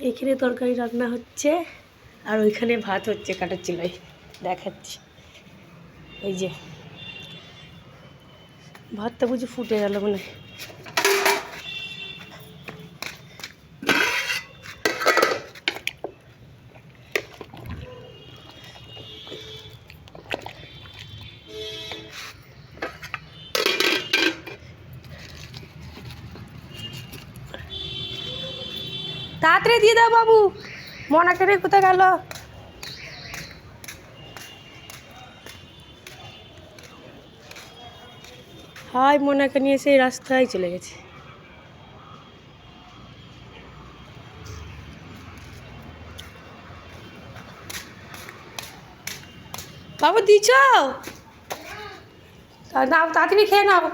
এখানে তরকারি রান্না হচ্ছে আর ওইখানে ভাত হচ্ছে কাটার চুলায়, দেখাচ্ছি। এই যে ভাতটা বুঝি ফুটে গেল মনে হয়। তাড়াতাড়ি দিয়ে দাও বাবু, মনাকে রে কোথায় গেল? হাই, মনাকে নিয়ে সেই রাস্তায় চলে গেছে। বাবু দিছ? নাও তাড়াতাড়ি খেয়ে নাও।